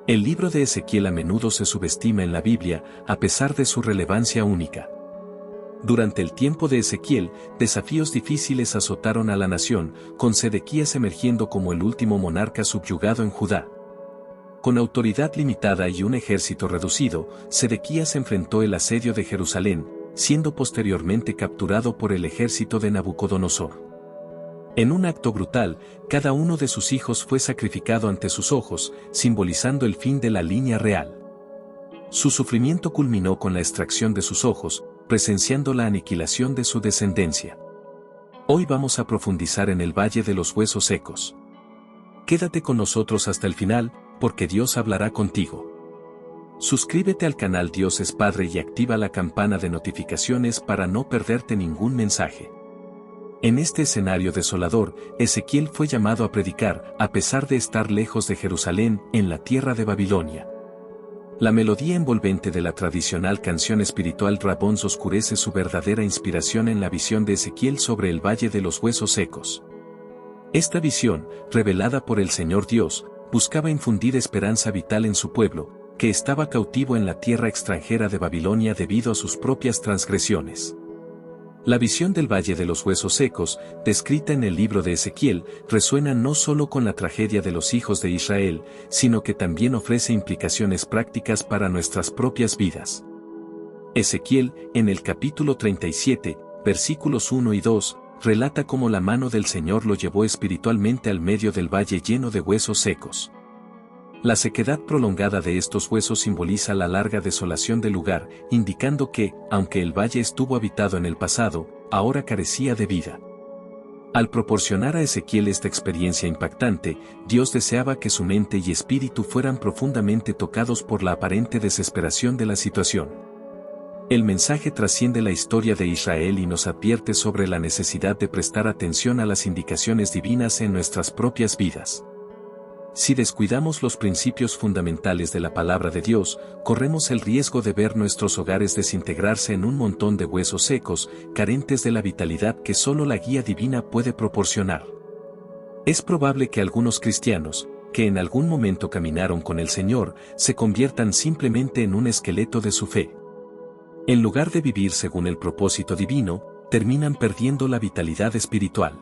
El libro de Ezequiel a menudo se subestima en la Biblia, a pesar de su relevancia única. Durante el tiempo de Ezequiel, desafíos difíciles azotaron a la nación, con Sedequías emergiendo como el último monarca subyugado en Judá. Con autoridad limitada y un ejército reducido, Sedequías enfrentó el asedio de Jerusalén, siendo posteriormente capturado por el ejército de Nabucodonosor. En un acto brutal, cada uno de sus hijos fue sacrificado ante sus ojos, simbolizando el fin de la línea real. Su sufrimiento culminó con la extracción de sus ojos, presenciando la aniquilación de su descendencia. Hoy vamos a profundizar en el Valle de los Huesos Secos. Quédate con nosotros hasta el final, porque Dios hablará contigo. Suscríbete al canal Dios es Padre y activa la campana de notificaciones para no perderte ningún mensaje. En este escenario desolador, Ezequiel fue llamado a predicar, a pesar de estar lejos de Jerusalén, en la tierra de Babilonia. La melodía envolvente de la tradicional canción espiritual Rabons oscurece su verdadera inspiración en la visión de Ezequiel sobre el Valle de los Huesos Secos. Esta visión, revelada por el Señor Dios, buscaba infundir esperanza vital en su pueblo, que estaba cautivo en la tierra extranjera de Babilonia debido a sus propias transgresiones. La visión del Valle de los Huesos Secos, descrita en el libro de Ezequiel, resuena no solo con la tragedia de los hijos de Israel, sino que también ofrece implicaciones prácticas para nuestras propias vidas. Ezequiel, en el capítulo 37, versículos 1 y 2, relata cómo la mano del Señor lo llevó espiritualmente al medio del valle lleno de huesos secos. La sequedad prolongada de estos huesos simboliza la larga desolación del lugar, indicando que, aunque el valle estuvo habitado en el pasado, ahora carecía de vida. Al proporcionar a Ezequiel esta experiencia impactante, Dios deseaba que su mente y espíritu fueran profundamente tocados por la aparente desesperación de la situación. El mensaje trasciende la historia de Israel y nos advierte sobre la necesidad de prestar atención a las indicaciones divinas en nuestras propias vidas. Si descuidamos los principios fundamentales de la palabra de Dios, corremos el riesgo de ver nuestros hogares desintegrarse en un montón de huesos secos, carentes de la vitalidad que solo la guía divina puede proporcionar. Es probable que algunos cristianos, que en algún momento caminaron con el Señor, se conviertan simplemente en un esqueleto de su fe. En lugar de vivir según el propósito divino, terminan perdiendo la vitalidad espiritual.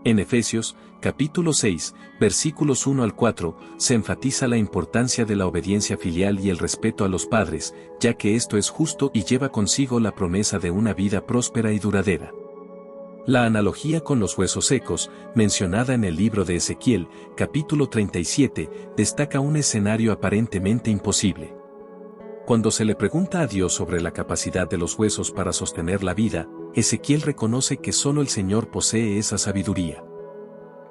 En Efesios, capítulo 6, versículos 1 al 4, se enfatiza la importancia de la obediencia filial y el respeto a los padres, ya que esto es justo y lleva consigo la promesa de una vida próspera y duradera. La analogía con los huesos secos, mencionada en el libro de Ezequiel, capítulo 37, destaca un escenario aparentemente imposible. Cuando se le pregunta a Dios sobre la capacidad de los huesos para sostener la vida, Ezequiel reconoce que solo el Señor posee esa sabiduría.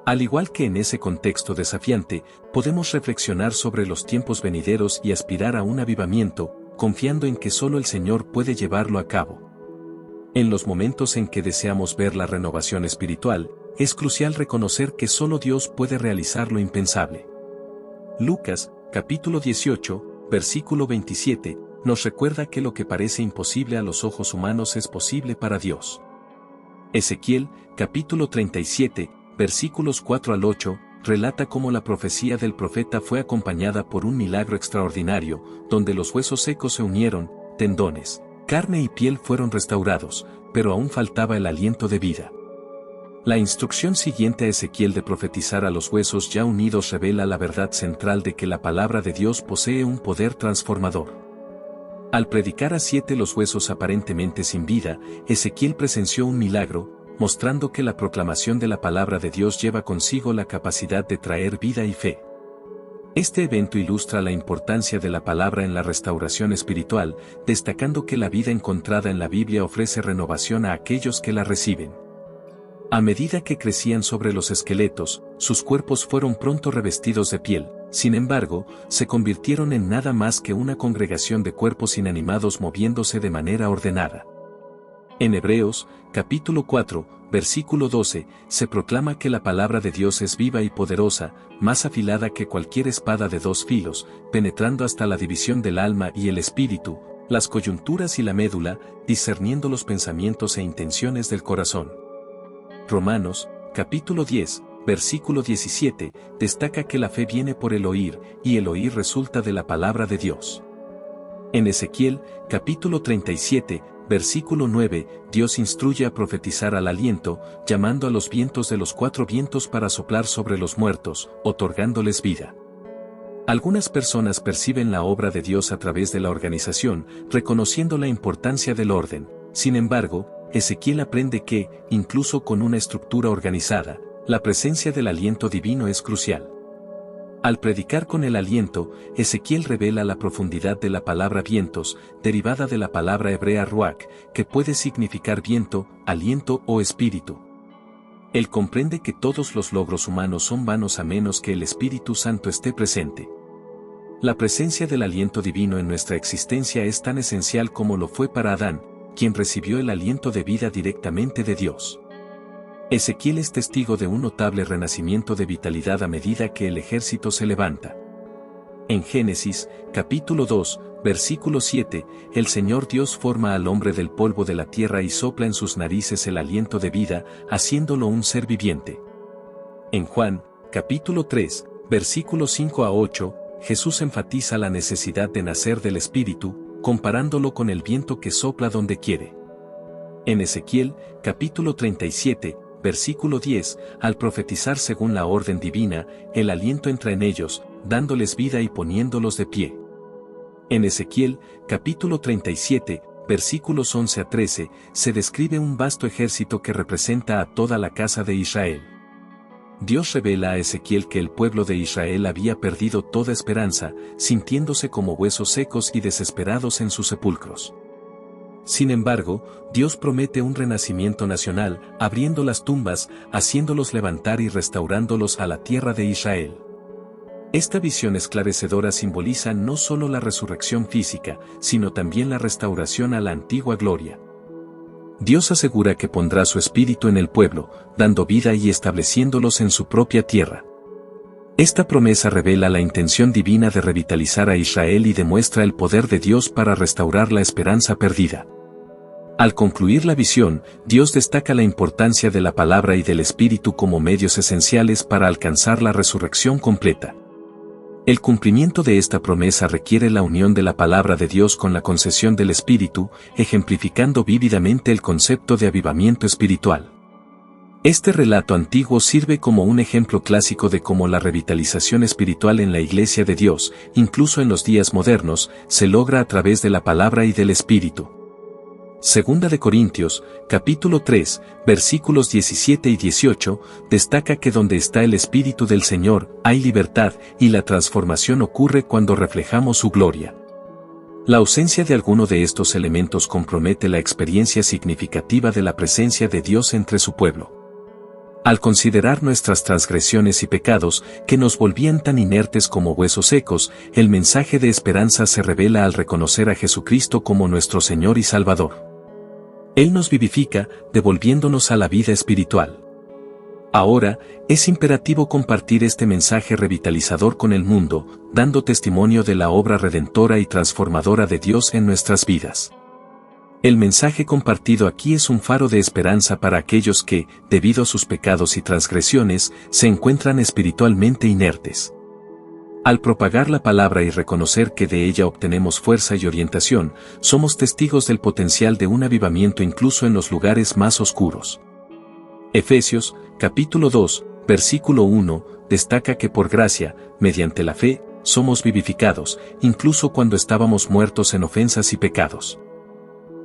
Al igual que en ese contexto desafiante, podemos reflexionar sobre los tiempos venideros y aspirar a un avivamiento, confiando en que solo el Señor puede llevarlo a cabo. En los momentos en que deseamos ver la renovación espiritual, es crucial reconocer que solo Dios puede realizar lo impensable. Lucas, capítulo 18, versículo 27, nos recuerda que lo que parece imposible a los ojos humanos es posible para Dios. Ezequiel, capítulo 37, versículos 4 al 8, relata cómo la profecía del profeta fue acompañada por un milagro extraordinario, donde los huesos secos se unieron, tendones, carne y piel fueron restaurados, pero aún faltaba el aliento de vida. La instrucción siguiente a Ezequiel de profetizar a los huesos ya unidos revela la verdad central de que la palabra de Dios posee un poder transformador. Al predicar a 7 los huesos aparentemente sin vida, Ezequiel presenció un milagro, mostrando que la proclamación de la palabra de Dios lleva consigo la capacidad de traer vida y fe. Este evento ilustra la importancia de la palabra en la restauración espiritual, destacando que la vida encontrada en la Biblia ofrece renovación a aquellos que la reciben. A medida que crecían sobre los esqueletos, sus cuerpos fueron pronto revestidos de piel. Sin embargo, se convirtieron en nada más que una congregación de cuerpos inanimados moviéndose de manera ordenada. En Hebreos, capítulo 4, versículo 12, se proclama que la palabra de Dios es viva y poderosa, más afilada que cualquier espada de 2 filos, penetrando hasta la división del alma y el espíritu, las coyunturas y la médula, discerniendo los pensamientos e intenciones del corazón. Romanos, capítulo 10, versículo 17, destaca que la fe viene por el oír, y el oír resulta de la palabra de Dios. En Ezequiel, capítulo 37, versículo 9, Dios instruye a profetizar al aliento, llamando a los vientos de los 4 vientos para soplar sobre los muertos, otorgándoles vida. Algunas personas perciben la obra de Dios a través de la organización, reconociendo la importancia del orden. Sin embargo, Ezequiel aprende que, incluso con una estructura organizada, la presencia del aliento divino es crucial. Al predicar con el aliento, Ezequiel revela la profundidad de la palabra vientos, derivada de la palabra hebrea ruach, que puede significar viento, aliento o espíritu. Él comprende que todos los logros humanos son vanos a menos que el Espíritu Santo esté presente. La presencia del aliento divino en nuestra existencia es tan esencial como lo fue para Adán, quien recibió el aliento de vida directamente de Dios. Ezequiel es testigo de un notable renacimiento de vitalidad a medida que el ejército se levanta. En Génesis, capítulo 2, versículo 7, el Señor Dios forma al hombre del polvo de la tierra y sopla en sus narices el aliento de vida, haciéndolo un ser viviente. En Juan, capítulo 3, versículos 5 a 8, Jesús enfatiza la necesidad de nacer del Espíritu, comparándolo con el viento que sopla donde quiere. En Ezequiel, capítulo 37, versículo 10, al profetizar según la orden divina, el aliento entra en ellos, dándoles vida y poniéndolos de pie. En Ezequiel, capítulo 37, versículos 11 a 13, se describe un vasto ejército que representa a toda la casa de Israel. Dios revela a Ezequiel que el pueblo de Israel había perdido toda esperanza, sintiéndose como huesos secos y desesperados en sus sepulcros. Sin embargo, Dios promete un renacimiento nacional, abriendo las tumbas, haciéndolos levantar y restaurándolos a la tierra de Israel. Esta visión esclarecedora simboliza no solo la resurrección física, sino también la restauración a la antigua gloria. Dios asegura que pondrá su espíritu en el pueblo, dando vida y estableciéndolos en su propia tierra. Esta promesa revela la intención divina de revitalizar a Israel y demuestra el poder de Dios para restaurar la esperanza perdida. Al concluir la visión, Dios destaca la importancia de la palabra y del espíritu como medios esenciales para alcanzar la resurrección completa. El cumplimiento de esta promesa requiere la unión de la palabra de Dios con la concesión del Espíritu, ejemplificando vívidamente el concepto de avivamiento espiritual. Este relato antiguo sirve como un ejemplo clásico de cómo la revitalización espiritual en la Iglesia de Dios, incluso en los días modernos, se logra a través de la palabra y del Espíritu. Segunda de Corintios, capítulo 3, versículos 17 y 18, destaca que donde está el Espíritu del Señor, hay libertad, y la transformación ocurre cuando reflejamos su gloria. La ausencia de alguno de estos elementos compromete la experiencia significativa de la presencia de Dios entre su pueblo. Al considerar nuestras transgresiones y pecados, que nos volvían tan inertes como huesos secos, el mensaje de esperanza se revela al reconocer a Jesucristo como nuestro Señor y Salvador. Él nos vivifica, devolviéndonos a la vida espiritual. Ahora, es imperativo compartir este mensaje revitalizador con el mundo, dando testimonio de la obra redentora y transformadora de Dios en nuestras vidas. El mensaje compartido aquí es un faro de esperanza para aquellos que, debido a sus pecados y transgresiones, se encuentran espiritualmente inertes. Al propagar la palabra y reconocer que de ella obtenemos fuerza y orientación, somos testigos del potencial de un avivamiento incluso en los lugares más oscuros. Efesios, capítulo 2, versículo 1, destaca que por gracia, mediante la fe, somos vivificados, incluso cuando estábamos muertos en ofensas y pecados.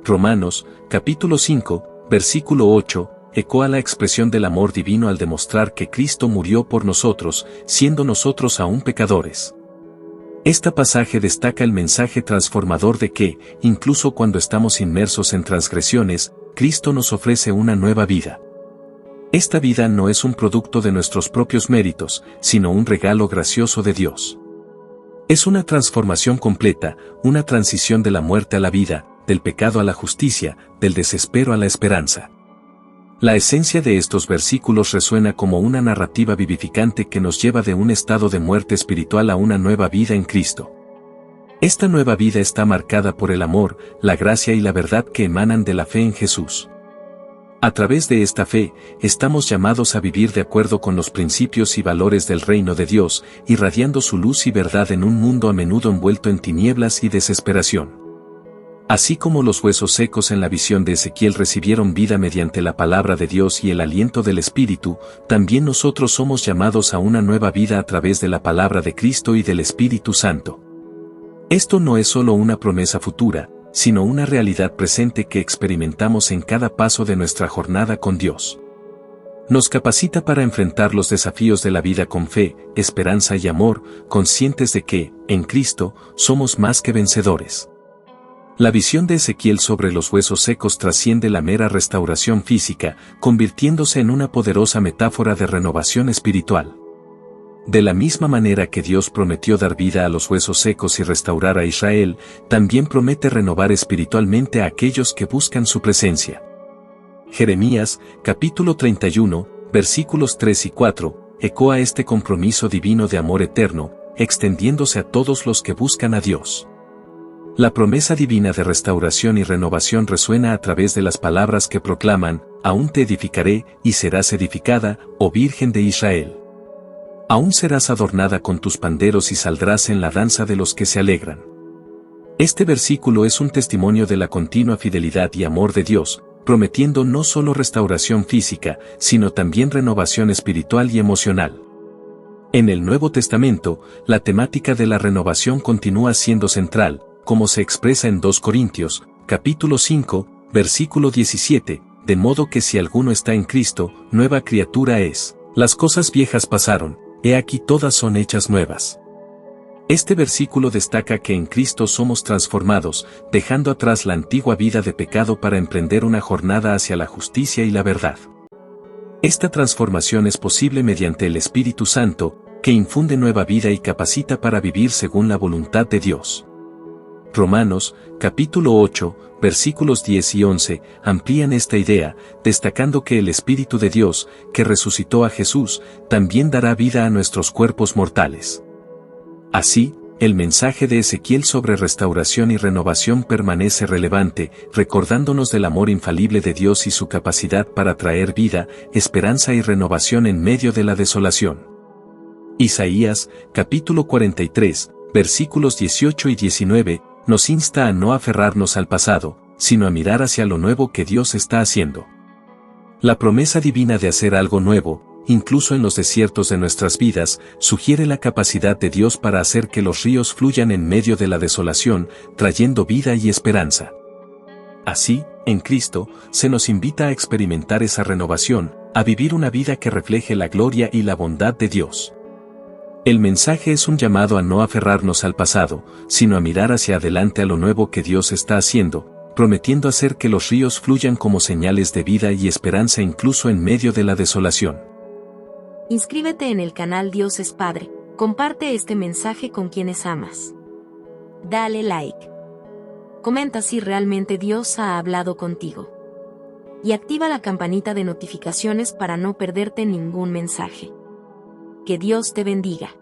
Romanos, capítulo 5, versículo 8, ecoa la expresión del amor divino al demostrar que Cristo murió por nosotros, siendo nosotros aún pecadores. Este pasaje destaca el mensaje transformador de que, incluso cuando estamos inmersos en transgresiones, Cristo nos ofrece una nueva vida. Esta vida no es un producto de nuestros propios méritos, sino un regalo gracioso de Dios. Es una transformación completa, una transición de la muerte a la vida, del pecado a la justicia, del desespero a la esperanza. La esencia de estos versículos resuena como una narrativa vivificante que nos lleva de un estado de muerte espiritual a una nueva vida en Cristo. Esta nueva vida está marcada por el amor, la gracia y la verdad que emanan de la fe en Jesús. A través de esta fe, estamos llamados a vivir de acuerdo con los principios y valores del reino de Dios, irradiando su luz y verdad en un mundo a menudo envuelto en tinieblas y desesperación. Así como los huesos secos en la visión de Ezequiel recibieron vida mediante la palabra de Dios y el aliento del Espíritu, también nosotros somos llamados a una nueva vida a través de la palabra de Cristo y del Espíritu Santo. Esto no es solo una promesa futura, sino una realidad presente que experimentamos en cada paso de nuestra jornada con Dios. Nos capacita para enfrentar los desafíos de la vida con fe, esperanza y amor, conscientes de que, en Cristo, somos más que vencedores. La visión de Ezequiel sobre los huesos secos trasciende la mera restauración física, convirtiéndose en una poderosa metáfora de renovación espiritual. De la misma manera que Dios prometió dar vida a los huesos secos y restaurar a Israel, también promete renovar espiritualmente a aquellos que buscan su presencia. Jeremías, capítulo 31, versículos 3 y 4, ecoa este compromiso divino de amor eterno, extendiéndose a todos los que buscan a Dios. La promesa divina de restauración y renovación resuena a través de las palabras que proclaman: aún te edificaré, y serás edificada, oh Virgen de Israel. Aún serás adornada con tus panderos y saldrás en la danza de los que se alegran. Este versículo es un testimonio de la continua fidelidad y amor de Dios, prometiendo no solo restauración física, sino también renovación espiritual y emocional. En el Nuevo Testamento, la temática de la renovación continúa siendo central, como se expresa en 2 Corintios, capítulo 5, versículo 17, de modo que si alguno está en Cristo, nueva criatura es. Las cosas viejas pasaron, he aquí todas son hechas nuevas. Este versículo destaca que en Cristo somos transformados, dejando atrás la antigua vida de pecado para emprender una jornada hacia la justicia y la verdad. Esta transformación es posible mediante el Espíritu Santo, que infunde nueva vida y capacita para vivir según la voluntad de Dios. Romanos, capítulo 8, versículos 10 y 11, amplían esta idea, destacando que el Espíritu de Dios, que resucitó a Jesús, también dará vida a nuestros cuerpos mortales. Así, el mensaje de Ezequiel sobre restauración y renovación permanece relevante, recordándonos del amor infalible de Dios y su capacidad para traer vida, esperanza y renovación en medio de la desolación. Isaías, capítulo 43, versículos 18 y 19, nos insta a no aferrarnos al pasado, sino a mirar hacia lo nuevo que Dios está haciendo. La promesa divina de hacer algo nuevo, incluso en los desiertos de nuestras vidas, sugiere la capacidad de Dios para hacer que los ríos fluyan en medio de la desolación, trayendo vida y esperanza. Así, en Cristo, se nos invita a experimentar esa renovación, a vivir una vida que refleje la gloria y la bondad de Dios. El mensaje es un llamado a no aferrarnos al pasado, sino a mirar hacia adelante a lo nuevo que Dios está haciendo, prometiendo hacer que los ríos fluyan como señales de vida y esperanza incluso en medio de la desolación. Inscríbete en el canal Dios es Padre, comparte este mensaje con quienes amas. Dale like. Comenta si realmente Dios ha hablado contigo. Y activa la campanita de notificaciones para no perderte ningún mensaje. Que Dios te bendiga.